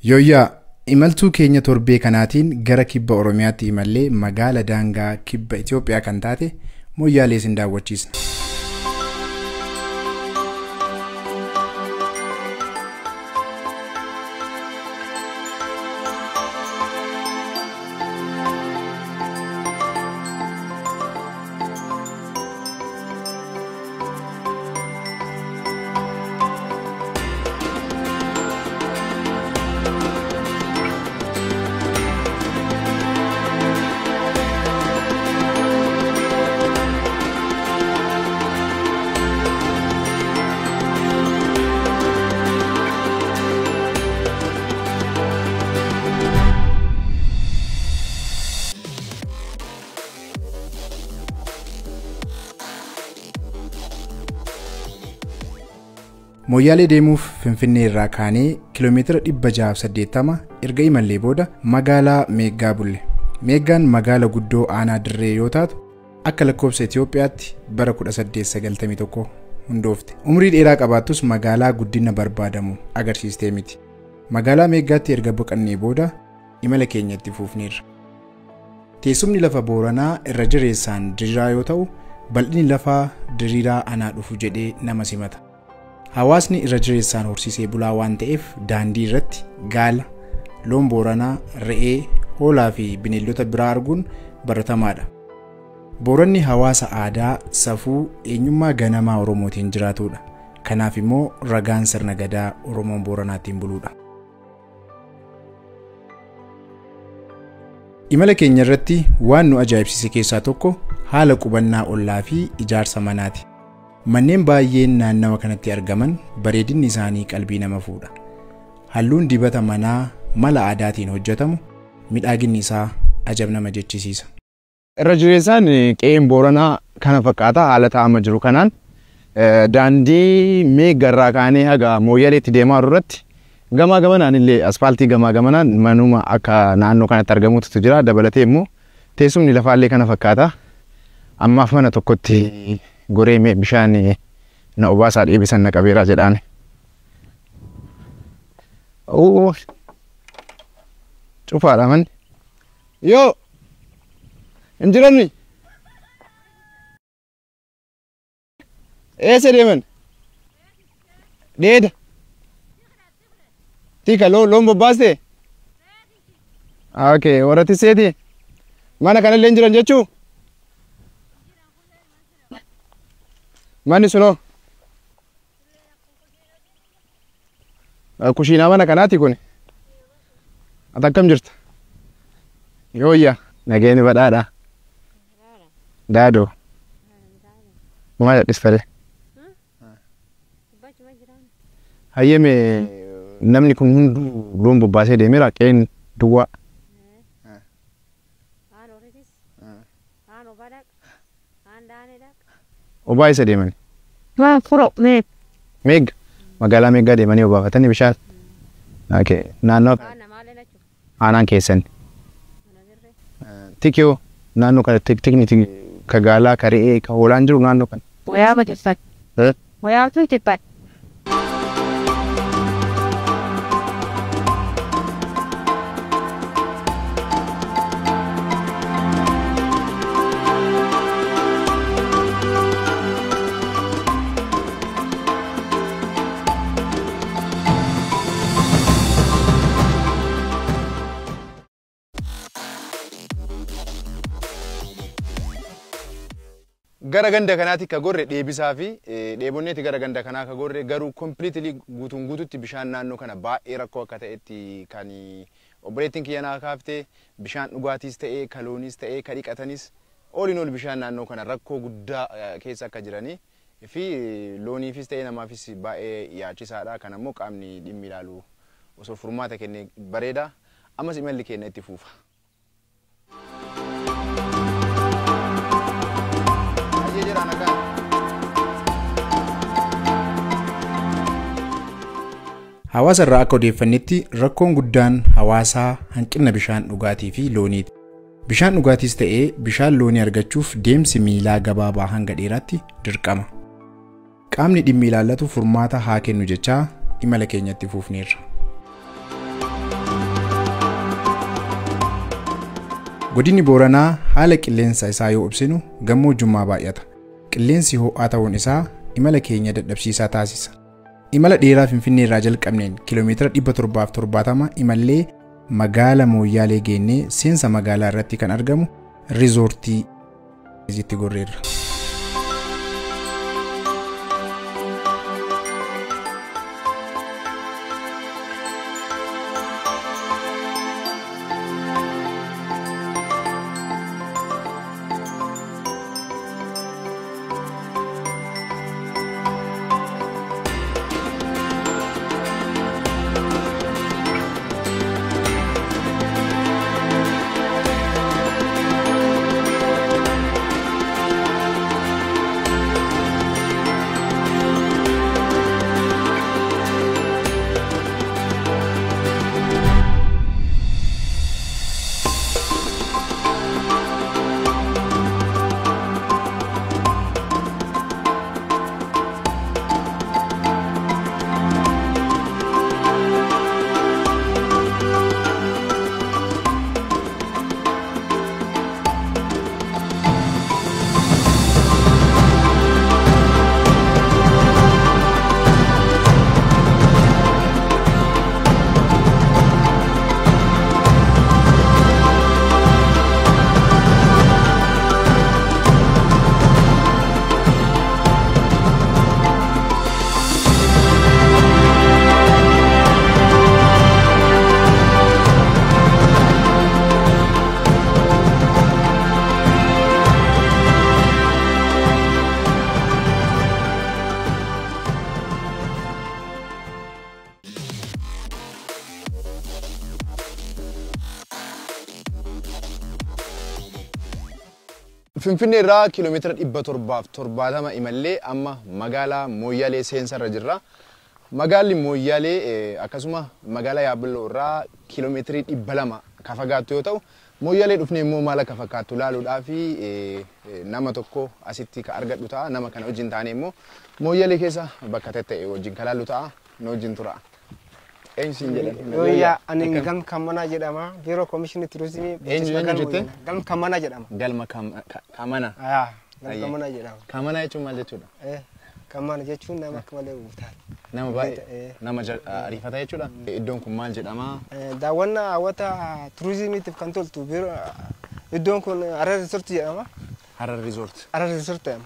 Yooyyaa imaltuu keenya torbee kanaatiin gara kibba Oromiyaatti imallee magaala daangaa kibba Itoophiyaa kan taate Moyyaalee sin daawwachiisna. Moyyaalee deemuuf Finfinnee irraa kaanee kiiloomeetira 680 erga imallee booda magaalaa Meeggaa bulle. Meeggaan magaala guddoo aanaa Dirree yoo taatu akka lakkoofsa Itoophiyaatti bara 1891 hundoofte. Umrii dheeraa qabaattus magaalaa guddina barbaadamu agarsiistee miti. Magaalaa Meeggaatti erga boqannee booda imala keenya itti fufneerra. Teessumni lafa Booranaa irra jireessaan diriiraa yoo ta'u, bal'inni lafaa diriiraa anaa dhufu jedhee nama simata. Hawaasni irra jireessaan horsiisee bulaa waan ta'eef daandii irratti gaala, loon Booranaa, re'ee, hoolaa fi bineeldota biraa arguun baratamaadha. Booranni hawaasa aadaa, safuu, eenyummaa ganamaa Oromootiin jiraatudha. Kanaaf immoo ragaan sirna gadaa Oromoon Booranaatiin buluudha. Imala keenya irratti waan nu ajaa'ibsiise keessaa tokko haala qubannaa ollaa fi ijaarsa manaati. Manneen baay'een naannawa kanatti argaman bareedinni isaanii qalbii nama fuudha. Halluun dibata manaa mala aadaatiin hojjetamu midhaaginni isaa ajab nama jechisiisa. Irra jireessaan qe'een Booranaa kana fakkaata haala taa'ama jiru kanaan daandii Meeggaa irraa kaanee haga Moyyaaleetti deemaa irratti gamaa gamanaan illee asfaaltii gamaa gamanaan manuma akka naannoo kanatti argamutu jira. Dabalatee immoo teessumni lafaallee kana fakkaata. Ammaaf mana tokkotti goree bishaan na obaasaa dheebisan na qabeeraa jedhaan. Cufaadha manni. Yoo hin jiranni. Eessa deeman? Dheeda. Tika loon bobbaaste? Okay, warra tiseeti. Mana kanallee hin jiran jechuu? Manni sunoo? Kushiinaa mana kanaati kun? Ati akkam jirta? Yooyyaa nageeni badhaadha. Daadoo. Maal jedhisfare? Hayyame namni kun hunduu loon bobbaasee deemeera qe'een duwwaa. Obaa isa deemani? Waan furo Meegga. Magaalaa Meeggaa deemanii obaafatanii bishaan. Okay. Naannoo aanaan keessan. Tikiyoo naannoo kana tikni ka gaalaa ka re'ee ka hoolaan jiru naannoo kana. Wayaa bajeeffat. Wayaa bajeeffat. Gara ganda kanaatti ka gorre dheebisaa fi dheebonneeti gara ganda kanaa ka gorre garuu completely guutuun guututti bishaan naannoo kana baay'ee rakkoo akka ta'etti kan obboleettiin kiyya naa kaaftee bishaan dhugaatiis ta'ee ka looniis ta'ee ka dhiqatanis ooliin ol bishaan naannoo kana rakkoo guddaa keessa akka jiranii fi looniifis ta'ee namaafis baay'ee yaachisaadha. Kan ammoo qaamni dhimmi ilaalu osoo furmaata kenne bareeda. Ammas imalli keenya itti fuufa. Hawaasa irraa akka odeeffannetti rakkoon guddaan hawaasaa hanqina bishaan dhugaatii fi looniiti. Bishaan dhugaatiis ta'ee bishaan loonii argachuuf deemsi miilaa gabaabaa hanga dheeraatti dirqama. Qaamni dhimmi ilaallatu furmaata haa kennu jechaa imala keenyatti fuufneerra. Godinni Booranaa haala qilleensa isaa yoo ibsinu gammoojjummaa baay'ata. Qilleensi ho'aa ta'uun isaa imala keenya dadhabsiisaa taasisa. Imala dheeraa Finfinnee irraa jalqabneen kiiloomeetira 770 imallee magaala Mooyyaalee geennee seensa magaalaa irratti kan argamu riizoortii itti gorreerra. Finfinnee irraa kiiloomeetira 770 imallee amma magaalaa Mooyyaalee seensarra jirra. Magaalli Mooyyaalee akkasuma magaalaa Yaabaloo irraa kiiloomeetira 200 ka fagaattu yoo ta'u, Mooyyaalee dhufnee immoo maal akka fakkaattu ilaaluudhaaf nama tokko asitti ka argadhu ta'a. Nama kana wajjin taane immoo Mooyyaalee keessa bakka ta'e wajjin ka laallu ta'a. Nu wajjin tura. Eenyuun jedhan? Wayyaa ani Galma Kamanaa jedhama. Biiroo Komishinii Turizimii. Eenyu jette? Galma Kamanaa jedhama. Galma Kamanaa. Galma Kamanaa jedhama. Kamanaa jechuun maal jechuudha? Kamanaa jechuun nama akka malee guutaan. Nama baay'ee nama ariifata jechuudha. Iddoon kun maal jedhama? Daawwannaa hawwata turizimiitiif kan toltu biiroo iddoon kun Harar Resort jedhama. Harar Resort. Harar Resort jedhama.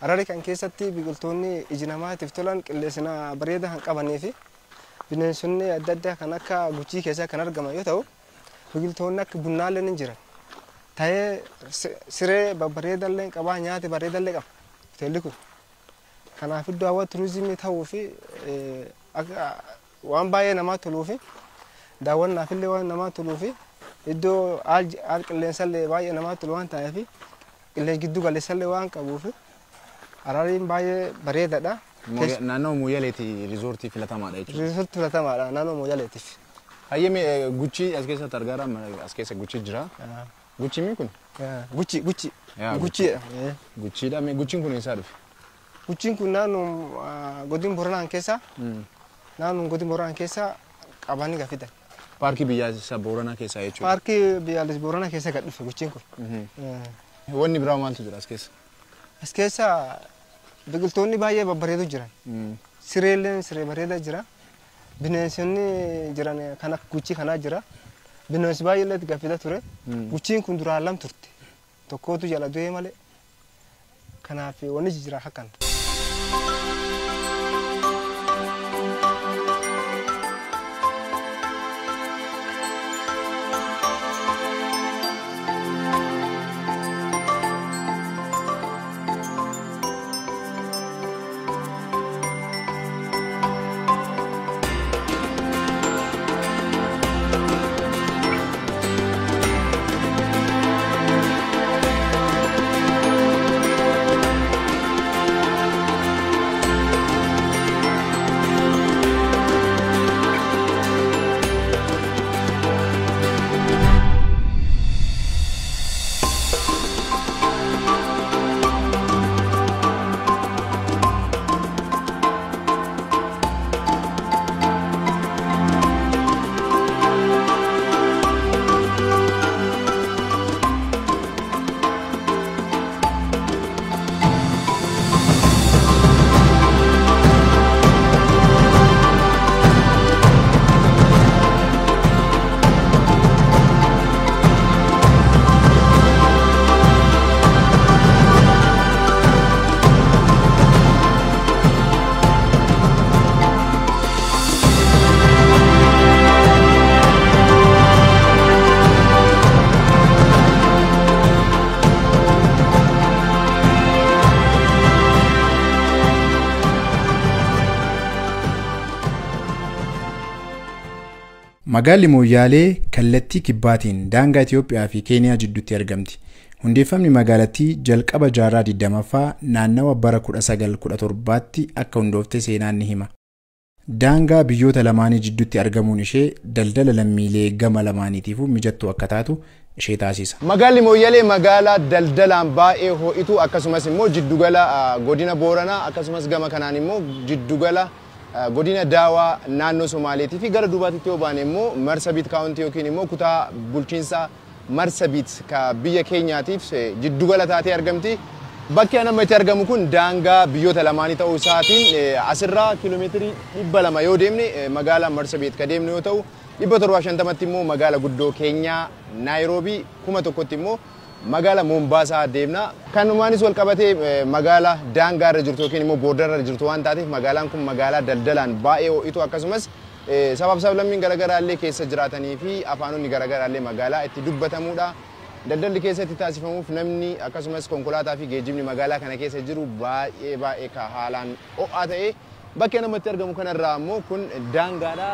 Harari kan keessatti biqiltoonni iji namaatiif tolan qilleensina bareedaa kan qabanii fi bineensonni adda addaa kan akka guchii keessaa kan argaman yoo ta'u, biqiltoonni akka bunnaallee ni jiran. Ta'ee siree babbareedallee qabaa, nyaata bareedallee qaba hoteelli kun. Kanaaf iddoo hawwata turizimii ta'uu fi waan baay'ee namatti toluu fi daawwannaafillee waan namatti toluu fi iddoo haal qilleensallee baay'ee namatti tolu waan ta'eef qilleensi giddu galeessallee waan qabuuf Harariin baay'ee bareedaadha. Naannoo Mooyyaleeti riizoortii filatamaadha jechuudha. Riizoortii filatamaadha naannoo Mooyyaleetiif. Hayyee guchii as keessatti argaara, as keessa guchii jira. Guchiin kun? Guchii. Guchiidha. Guchiin kun eessaa dhufe? Guchiin kun naannoo godina Booranaa keessa. Naannoo godina Booranaa keessa qabanii gafidan. Paarkii biyyaalessaa Booranaa keessa jechuudha. Paarkii biyyaalessaa Booranaa keessa gad dhufe guchiin kun. Wanni biraa maaltu jira as keessa? As keessa biqiltoonni baay'ee babbareedu jiran. Sireelleen siree bareedaa jira. Bineensonni jiran kan akka guchii kanaa jira. Bineensi baay'ee illee gaffida ture. Guchiin kun duraan lam turte. Tokkootu jala du'ee malee. Kanaaf wanni jira akkan. Magaalli Mooyyaalee kallattii kibbaatiin daangaa Itoophiyaa fi Keeniyaa jidduutti argamti. Hundeeffamni magaalattii jalqaba jaarraa 20ffaa naannawa bara 1917tti akka hundoofte seenaan ni hima. Daangaa biyyoota lamaanii jidduutti argamuun ishee daldala lammiilee gama lamaaniitiifuu mijattuu akka taatu ishee taasisa. Magaalli Mooyyaalee magaalaa daldalaan baay'ee ho'itu akkasumas immoo jiddugala godina Booranaa akkasumas gama kanaan immoo jiddugala godina Daawaa naannoo Somaaleetii fi gara duubaatti yoo baane immoo Marsabit kaawuntii yookiin immoo kutaa bulchiinsa Marsabit ka biyya keenyaatiif jiddugala taatee argamti. Bakki amma itti argamu kun daangaa biyyoota lamaanii ta'uu isaatiin asirraa kiiloomeetirii 200 yoo deemne magaalaa Marsabit ka deemne yoo ta'u 750tti immoo magaalaa guddoo Keenyaa Naayiroobii 1000tti immoo magaalaa Mombaasaa deemna. Kanumaanis wal qabatee magaalaa daangaa irra jirtu yookiin immoo boordarra jirtu waan taateef magaalaan kun magaalaa daldalaan baay'ee ho'itu akkasumas sabab sablammiin garaagaraa illee keessa jiraatanii fi afaanonni garaagaraa illee magaalaa itti dubbatamuudha. Daldalli keessatti taasifamuuf namni akkasumas konkolaataa fi geejjibni magaalaa kana keessa jiru baay'ee ka haalaan ho'aa ta'e bakka namatti argamu kanarraa immoo kun daangaadha.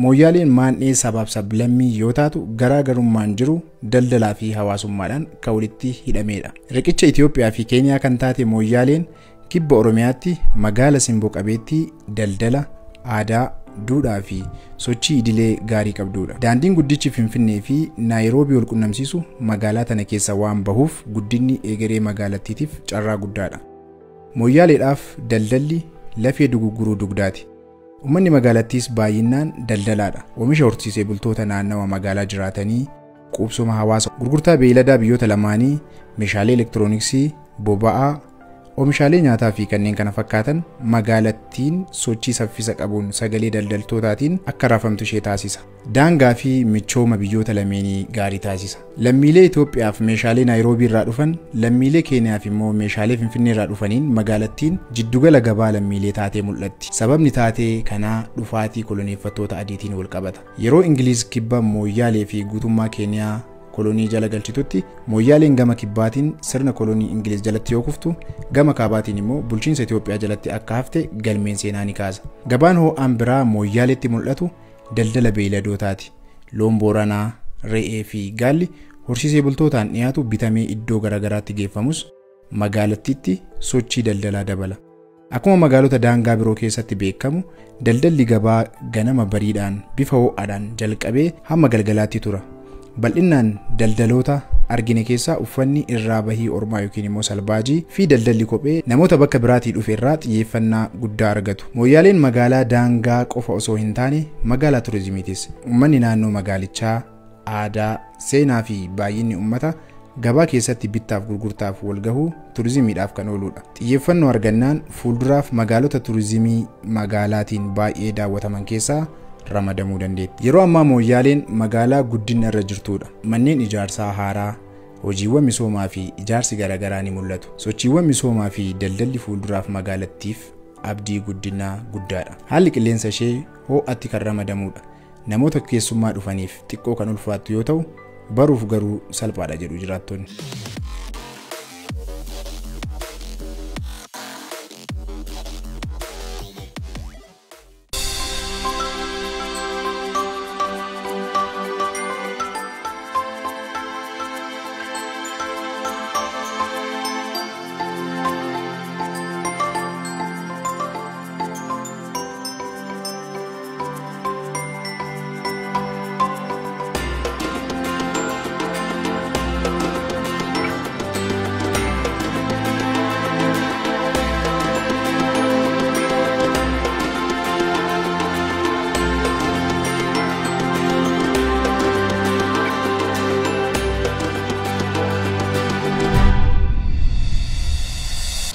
Mooyyaaleen maandhee sabab sablammii yoo taatu garaagarummaan jiru daldalaa fi hawaasummaadhaan kan walitti hidhamedha. Riqicha Itoophiyaa fi Keeniyaa kan taate Mooyyaaleen kibba Oromiyaatti magaala simboo qabeettii daldala, aadaa, duudhaa fi sochii idilee gaarii qabdudha. Daandiin guddichi Finfinnee fi Naayiroobii wal qunnamsiisu magaalaa tana keessa waan bahuuf guddinni egeree magaalattiitiif carraa guddaadha. Mooyyaaleedhaaf daldalli lafee dugugguruu dugdaati. Uummanni magaalattiis baay'inaan daldalaadha. Oomisha horsiisee bultoota naannawa magaalaa jiraatanii, quubsuma hawaasa, gurgurtaa beeyladaa biyyoota lamaanii, meeshaalee elektirooniksii, boba'aa, oomishaalee nyaataa fi kanneen kana fakkaatan magaalattiin sochii saffisa qabuun sagalee daldaltootaatiin akka raafamtu ishee taasisa. Daangaa fi michooma biyyoota lameenii gaarii taasisa. Lammiilee Itoophiyaaf meeshaalee Naayiroobii irraa dhufan, lammiilee Keeniyaaf immoo meeshaalee Finfinnee irraa dhufaniin magaalattiin jiddugala gabaa lammiilee taatee mul'atti. Sababni taatee kanaa dhufaatii koloneeffattoota adiitiin wal qabata. Yeroo Ingiliiz kibba Mooyyaalee fi guutummaa Keeniyaa kolonii jala galchitutti Mooyyaaleen gama kibbaatiin sirna kolonii Ingiliiz jalatti yoo kuftu gama kaabaatiin immoo bulchiinsa Itoophiyaa jalatti akka hafte galmeen seenaa ni kaasa. Gabaan ho'aan biraa Mooyyaaleetti mul'atu daldala beeyladootaati. Loon Booranaa, re'ee fi gaalli horsiisee bultootaan dhiyaatu bitamee iddoo garaagaraatti geeffamus magaalattiitti sochii daldalaa dabala. Akkuma magaalota daangaa biroo keessatti beekamu daldalli gabaa ganama bariidhaan bifa ho'aadhaan jalqabee hamma galgalaatti tura. Bal'inaan daldaloota argine keessaa uffanni irraa bahii ormaa yookiin immoo salbaajii fi daldalli kophee namoota bakka biraatii dhufe irraa xiyyeeffannaa guddaa argatu. Mooyyaaleen magaalaa daangaa qofa osoo hin taane magaalaa turizimiitis. Uummanni naannoo magaalichaa aadaa, seenaa fi baay'inni uummata gabaa keessatti bittaaf gurgurtaaf wal gahuu turizimiidhaaf kan ooludha. Xiyyeeffannoo argannaan fuulduraaf magaalota turizimii magaalaatiin baay'ee daawwataman keessaa ramadamuu dandeetti. Yeroo ammaa Mooyyaaleen magaalaa guddina irra jirtudha. Manneen ijaarsaa haaraa, hojiiwwan misoomaa fi ijaarsi garaagaraa ni mul'atu. Sochiiwwan misoomaa fi daldalli fuulduraaf magaalattiif abdii guddinaa guddaadha. Haalli qilleensa ishee ho'atti kan ramadamudha. Namoota keessummaa dhufaniif xiqqoo kan ulfaattu yoo ta'u, baruuf garuu salphaadha jedhu jiraattonni.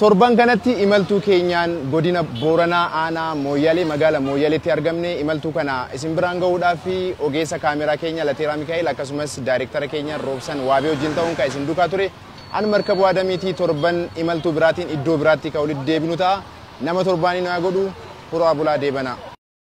Torban kanatti imaltuu keenyaan godina Booranaa aanaa Mooyyaalee magaalaa Mooyyaaleetti argamne imaltuu kana isin biraan gahuudhaaf ogeessa kaameraa keenya Lateeraa Mikaa'el akkasumas daayirektara keenya Roobsan Waabee wajjin ta'uun kan isin duukaa ture. An markabuu Adamiitii torban imaltuu biraatiin iddoo biraatti kan walitti deebinu ta'a. Nama torbaanii na godhu furaa bulaa deebana.